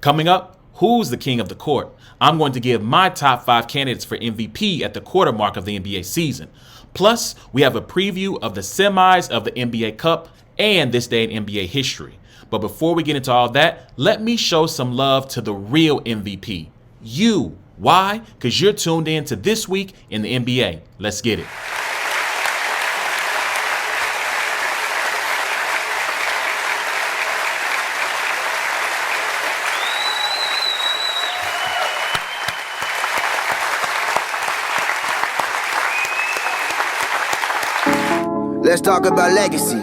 Coming up, who's the king of the court? I'm going to give my top 5 candidates for MVP at the quarter mark of the NBA season. Plus, we have a preview of the semis of the NBA Cup and this day in NBA history. But before we get into all that, let me show some love to the real MVP. You. Why? Because you're tuned in to This Week in the NBA. Let's get it. Let's talk about legacy.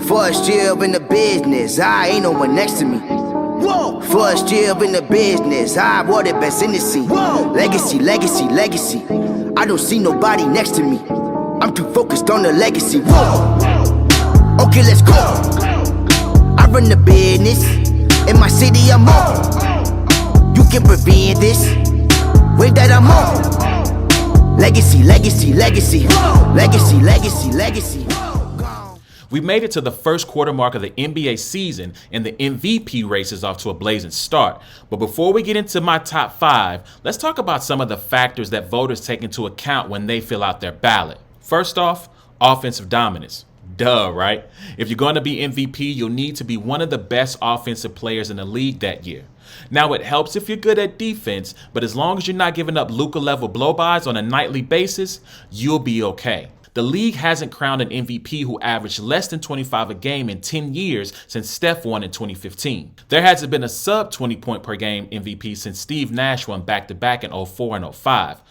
First year in the business, I ain't no one next to me. Whoa. First year in the business, I wore the best in the scene. Whoa. Legacy, legacy, legacy. I don't see nobody next to me. I'm too focused on the legacy. Whoa. Okay, let's go. I run the business. In my city, I'm on. You can prevent this. Way that I'm on. Legacy, legacy, legacy. Legacy, legacy, legacy. We made it to the first quarter mark of the NBA season, and the MVP race is off to a blazing start. But before we get into my top 5, let's talk about some of the factors that voters take into account when they fill out their ballot. First off, offensive dominance. Duh, right? If you're going to be MVP, you'll need to be one of the best offensive players in the league that year. Now, it helps if you're good at defense, but as long as you're not giving up Luka-level blow-bys on a nightly basis, you'll be okay. The league hasn't crowned an MVP who averaged less than 25 a game in 10 years since Steph won in 2015. There hasn't been a sub-20-point per game MVP since Steve Nash won back-to-back in 04 and 05.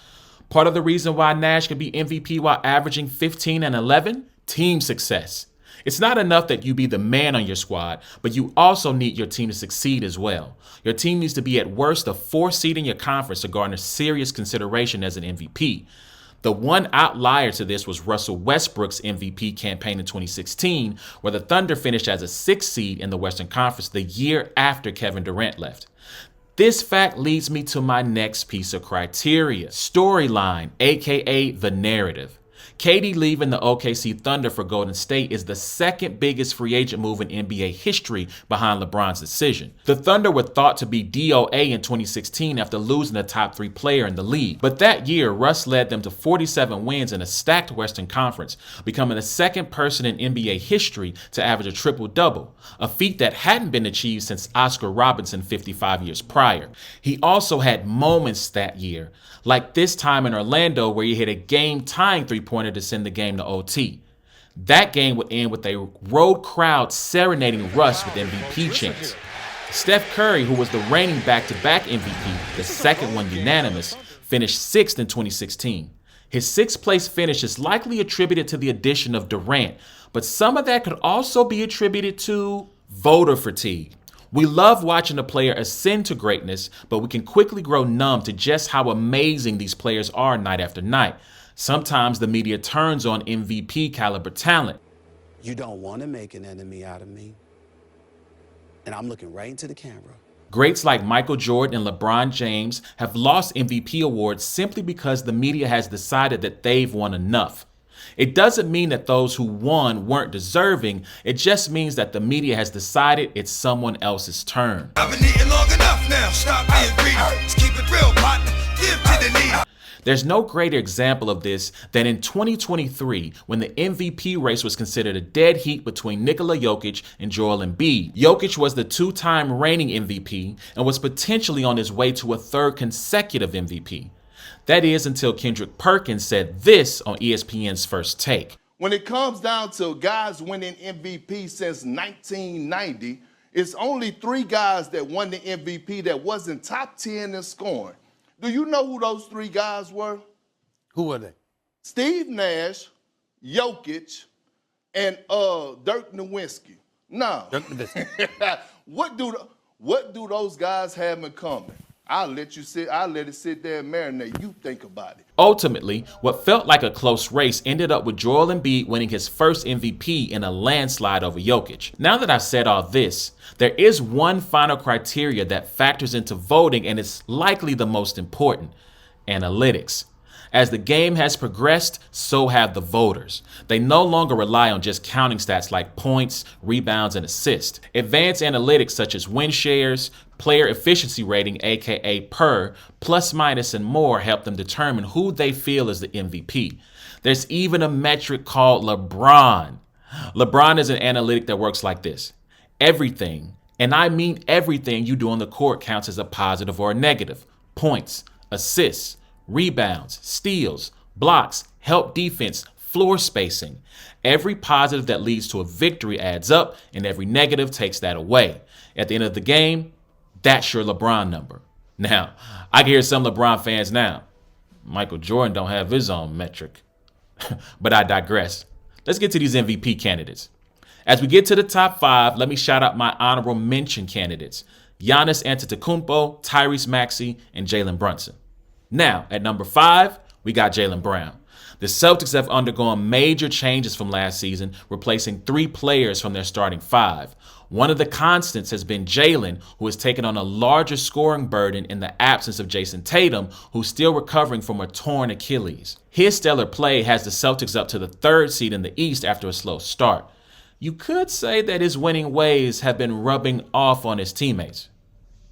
Part of the reason why Nash could be MVP while averaging 15 and 11? Team success. It's not enough that you be the man on your squad, but you also need your team to succeed as well. Your team needs to be at worst the 4th seed in your conference to garner serious consideration as an MVP. The one outlier to this was Russell Westbrook's MVP campaign in 2016, where the Thunder finished as a 6th seed in the Western Conference the year after Kevin Durant left. This fact leads me to my next piece of criteria: storyline, aka the narrative. KD leaving the OKC Thunder for Golden State is the second biggest free agent move in NBA history behind LeBron's decision. The Thunder were thought to be DOA in 2016 after losing the top 3 player in the league. But that year, Russ led them to 47 wins in a stacked Western Conference, becoming the second person in NBA history to average a triple-double, a feat that hadn't been achieved since Oscar Robertson 55 years prior. He also had moments that year, like this time in Orlando where he hit a game-tying three-pointer to send the game to OT. That game would end with a road crowd serenading Russ with MVP chants. Steph Curry, who was the reigning back-to-back MVP, the second one unanimous, finished 6th in 2016. His 6th place finish is likely attributed to the addition of Durant, but some of that could also be attributed to voter fatigue. We love watching a player ascend to greatness, but we can quickly grow numb to just how amazing these players are night after night. Sometimes the media turns on MVP caliber talent. You don't want to make an enemy out of me. And I'm looking right into the camera. Greats like Michael Jordan and LeBron James have lost MVP awards simply because the media has decided that they've won enough. It doesn't mean that those who won weren't deserving. It just means that the media has decided it's someone else's turn. I've been eating long enough now. Stop being greedy. Let's keep it real, partner. Give to the needy. There's no greater example of this than in 2023 when the MVP race was considered a dead heat between Nikola Jokic and Joel Embiid. Jokic was the 2-time reigning MVP and was potentially on his way to a 3rd consecutive MVP. That is until Kendrick Perkins said this on ESPN's First Take. When it comes down to guys winning MVP since 1990, it's only 3 guys that won the MVP that wasn't top 10 in scoring. Do you know who those 3 guys were? Who were they? Steve Nash, Jokic, and Dirk Nowitzki. No. Dirk Nowitzki. What do those guys have in common? I'll let it sit there and marinate. You think about it. Ultimately, what felt like a close race ended up with Joel Embiid winning his first MVP in a landslide over Jokic. Now that I've said all this, there is one final criteria that factors into voting, and it's likely the most important: analytics. As the game has progressed, so have the voters. They no longer rely on just counting stats like points, rebounds, and assists. Advanced analytics such as win shares, player efficiency rating, aka PER, plus minus, and more help them determine who they feel is the MVP. There's even a metric called LeBron. LeBron is an analytic that works like this. Everything, and I mean everything you do on the court counts as a positive or a negative. Points, assists, rebounds, steals, blocks, help defense, floor spacing. Every positive that leads to a victory adds up, and every negative takes that away. At the end of the game, that's your LeBron number. Now, I can hear some LeBron fans now. Michael Jordan don't have his own metric. But I digress. Let's get to these MVP candidates. As we get to the top 5, let me shout out my honorable mention candidates: Giannis Antetokounmpo, Tyrese Maxey, and Jalen Brunson. Now, at number 5, we got Jaylen Brown. The Celtics have undergone major changes from last season, replacing 3 players from their starting 5. One of the constants has been Jaylen, who has taken on a larger scoring burden in the absence of Jason Tatum, who's still recovering from a torn Achilles. His stellar play has the Celtics up to the 3rd seed in the East after a slow start. You could say that his winning ways have been rubbing off on his teammates.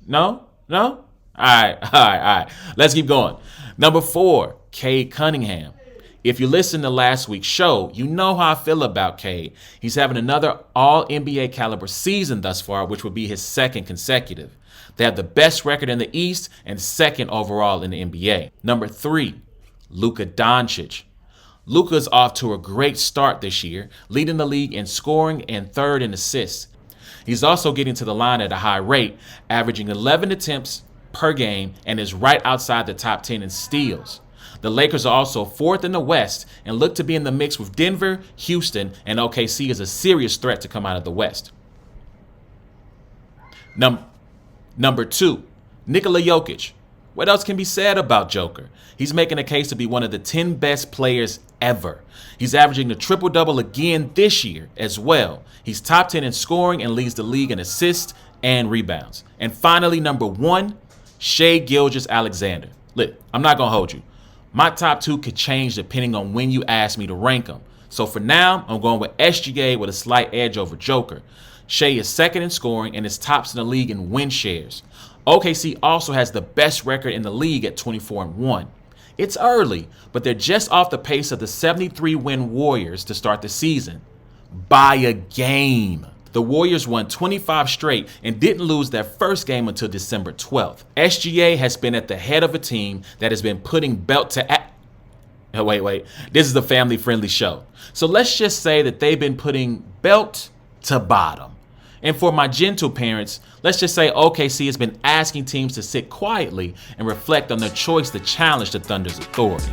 No? All right. Let's keep going. Number 4, Cade Cunningham. If you listened to last week's show, you know how I feel about Cade. He's having another All-NBA caliber season thus far, which would be his 2nd consecutive. They have the best record in the East and 2nd overall in the NBA. Number 3, Luka Doncic. Luka is off to a great start this year, leading the league in scoring and 3rd in assists. He's also getting to the line at a high rate, averaging 11 attempts per game, and is right outside the top 10 in steals. The Lakers are also 4th in the West and look to be in the mix with Denver, Houston, and OKC as a serious threat to come out of the West. Number 2, Nikola Jokic. What else can be said about Joker? He's making a case to be one of the 10 best players ever. He's averaging a triple-double again this year as well. He's top 10 in scoring and leads the league in assists and rebounds. And finally, number 1, Shai Gilgeous-Alexander. Look, I'm not going to hold you. My top 2 could change depending on when you ask me to rank them. So for now, I'm going with SGA with a slight edge over Joker. Shai is 2nd in scoring and is tops in the league in win shares. OKC also has the best record in the league at 24-1. It's early, but they're just off the pace of the 73-win Warriors to start the season. By a game. The Warriors won 25 straight and didn't lose their first game until December 12th. SGA has been at the head of a team that has been putting belt to... Wait. This is a family-friendly show. So let's just say that they've been putting belt to bottom. And for my gentle parents, let's just say OKC has been asking teams to sit quietly and reflect on their choice to challenge the Thunder's authority.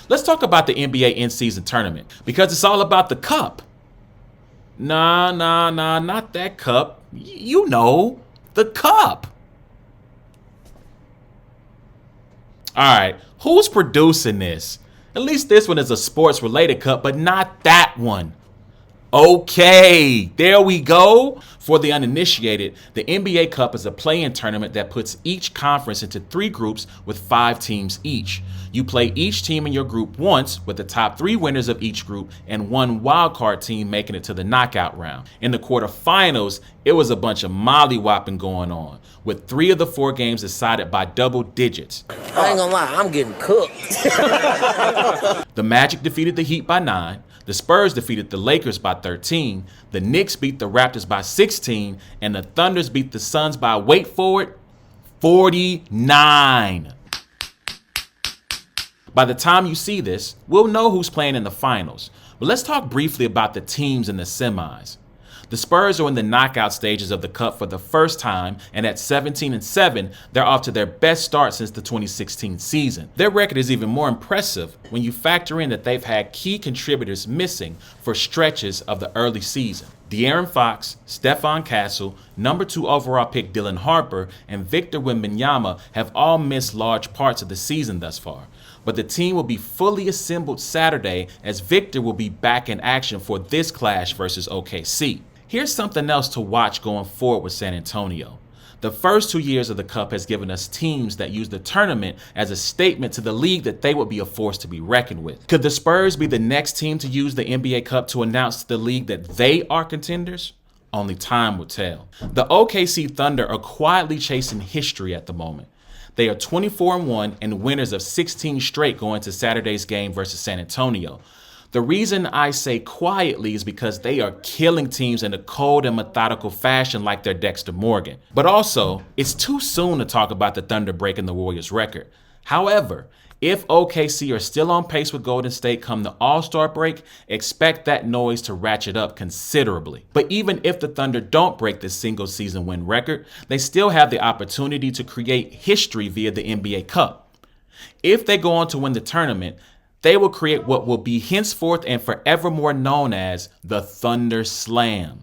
Let's talk about the NBA in-season tournament, because it's all about the cup. Nah, not that cup. You know, the cup. All right, who's producing this? At least this one is a sports-related cup, but not that one. Okay, there we go. For the uninitiated, the NBA Cup is a play-in tournament that puts each conference into 3 groups with 5 teams each. You play each team in your group once, with the top 3 winners of each group and 1 wildcard team making it to the knockout round. In the quarterfinals, it was a bunch of molly-whopping going on, with 3 of the 4 games decided by double digits. I ain't gonna lie, I'm getting cooked. The Magic defeated the Heat by 9. The Spurs defeated the Lakers by 13. The Knicks beat the Raptors by 16. And the Thunders beat the Suns by, wait for it, 49. By the time you see this, we'll know who's playing in the finals. But let's talk briefly about the teams in the semis. The Spurs are in the knockout stages of the Cup for the first time, and at 17-7, they're off to their best start since the 2016 season. Their record is even more impressive when you factor in that they've had key contributors missing for stretches of the early season. De'Aaron Fox, Stephon Castle, number 2 overall pick Dylan Harper, and Victor Wembanyama have all missed large parts of the season thus far. But the team will be fully assembled Saturday as Victor will be back in action for this clash versus OKC. Here's something else to watch going forward with San Antonio. The first 2 years of the Cup has given us teams that use the tournament as a statement to the league that they would be a force to be reckoned with. Could the Spurs be the next team to use the NBA Cup to announce to the league that they are contenders? Only time will tell. The OKC Thunder are quietly chasing history at the moment. They are 24-1 and winners of 16 straight going to Saturday's game versus San Antonio. The reason I say quietly is because they are killing teams in a cold and methodical fashion like they're Dexter Morgan. But also, it's too soon to talk about the Thunder breaking the Warriors' record. However, if OKC are still on pace with Golden State come the All-Star break, expect that noise to ratchet up considerably. But even if the Thunder don't break this single-season win record, they still have the opportunity to create history via the NBA Cup. If they go on to win the tournament, they will create what will be henceforth and forevermore known as the Thunder Slam.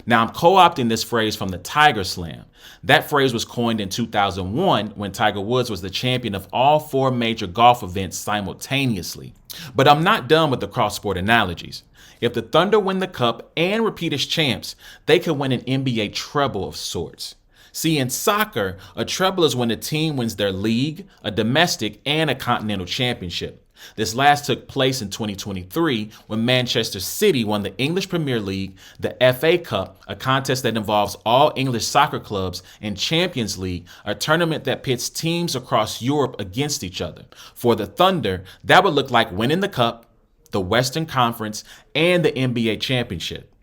Now, I'm co-opting this phrase from the Tiger Slam. That phrase was coined in 2001 when Tiger Woods was the champion of all 4 major golf events simultaneously. But I'm not done with the cross-sport analogies. If the Thunder win the Cup and repeat as champs, they could win an NBA treble of sorts. See, in soccer, a treble is when a team wins their league, a domestic, and a continental championship. This last took place in 2023 when Manchester City won the English Premier League, the FA Cup, a contest that involves all English soccer clubs, and Champions League, a tournament that pits teams across Europe against each other. For the Thunder, that would look like winning the Cup, the Western Conference, and the NBA Championship.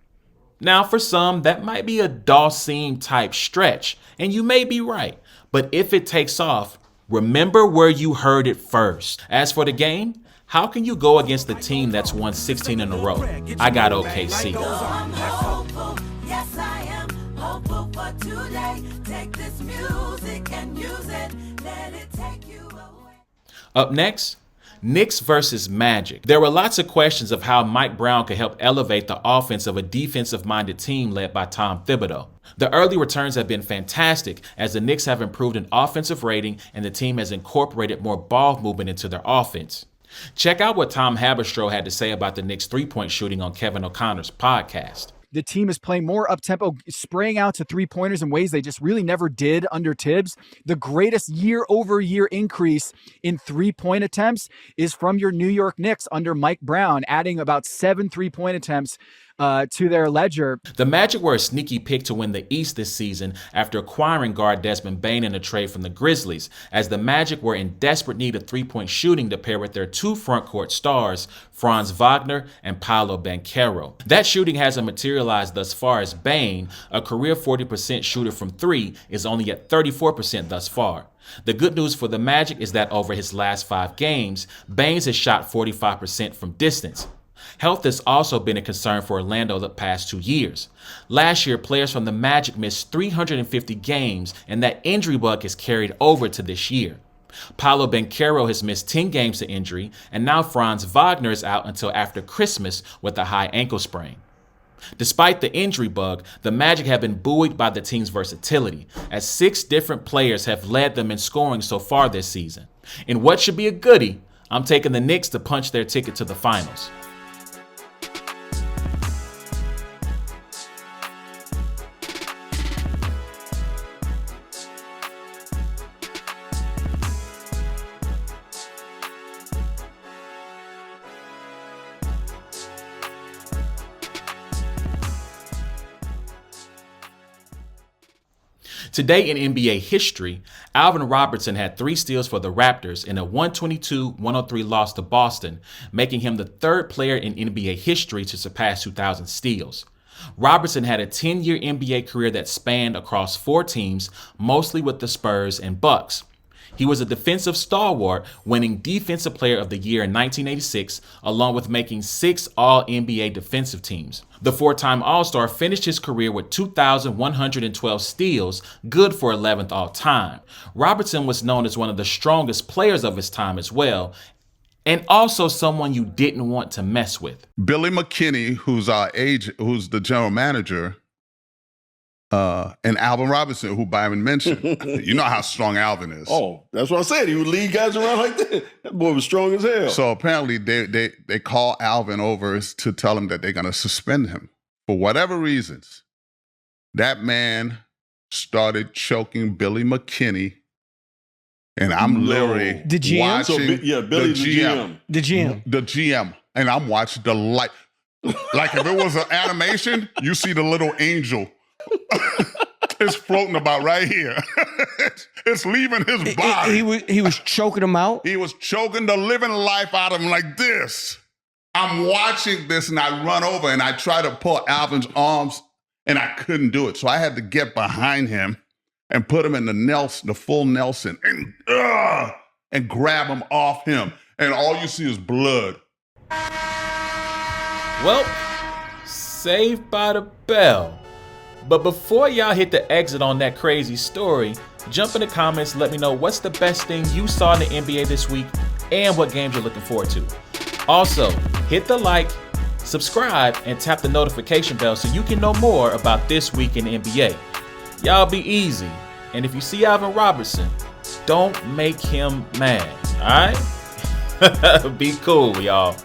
Now, for some, that might be a Dawson type stretch, and you may be right. But if it takes off, remember where you heard it first. As for the game, how can you go against the team that's won 16 in a row? I got OKC. I'm hopeful, yes I am hopeful for today. Take this music and use it, let it take you away. Up next, Knicks versus Magic. There were lots of questions of how Mike Brown could help elevate the offense of a defensive-minded team led by Tom Thibodeau. The early returns have been fantastic as the Knicks have improved in offensive rating and the team has incorporated more ball movement into their offense. Check out what Tom Haberstroh had to say about the Knicks' three-point shooting on Kevin O'Connor's podcast. The team is playing more up-tempo, spraying out to three-pointers in ways they just really never did under Tibbs. The greatest year-over-year increase in three-point attempts is from your New York Knicks under Mike Brown, adding about 7 three-point attempts to their ledger. The Magic were a sneaky pick to win the East this season after acquiring guard Desmond Bane in a trade from the Grizzlies, as the Magic were in desperate need of three-point shooting to pair with their 2 front-court stars, Franz Wagner and Paolo Banchero. That shooting hasn't materialized thus far as Bane, a career 40% shooter from 3, is only at 34% thus far. The good news for the Magic is that over his last 5 games, Baines has shot 45% from distance. Health has also been a concern for Orlando the past 2 years. Last year, players from the Magic missed 350 games, and that injury bug has carried over to this year. Paolo Banchero has missed 10 games to injury, and now Franz Wagner is out until after Christmas with a high ankle sprain. Despite the injury bug, the Magic have been buoyed by the team's versatility, as 6 different players have led them in scoring so far this season. In what should be a goodie, I'm taking the Knicks to punch their ticket to the finals. Today in NBA history, Alvin Robertson had 3 steals for the Raptors in a 122-103 loss to Boston, making him the 3rd player in NBA history to surpass 2,000 steals. Robertson had a 10-year NBA career that spanned across 4 teams, mostly with the Spurs and Bucks. He was a defensive stalwart, winning Defensive Player of the Year in 1986, along with making 6 All-NBA defensive teams. The 4-time All-Star finished his career with 2,112 steals, good for 11th all-time. Robertson was known as one of the strongest players of his time as well, and also someone you didn't want to mess with. Billy McKinney, who's our agent, who's the general manager, and Alvin Robinson, who Byron mentioned. You know how strong Alvin is. Oh, that's what I said. He would lead guys around like that. That boy was strong as hell. So apparently they call Alvin over to tell him that they're going to suspend him for whatever reasons. That man started choking Billy McKinney, and I'm literally The GM? watching Billy the GM. The GM. the GM, and I'm watching the light. Like if it was an animation, you see the little angel. It's floating about right here. It's leaving his body. He was choking him out. He was choking the living life out of him like this. I'm watching this, and I run over and I try to pull Alvin's arms, and I couldn't do it. So I had to get behind him and put him in the full Nelson, and grab him off him. And all you see is blood. Well, saved by the bell. But before y'all hit the exit on that crazy story, jump in the comments and let me know what's the best thing you saw in the NBA this week and what games you're looking forward to. Also, hit the like, subscribe, and tap the notification bell so you can know more about this week in the NBA. Y'all be easy. And if you see Alvin Robertson, don't make him mad, all right? Be cool, y'all.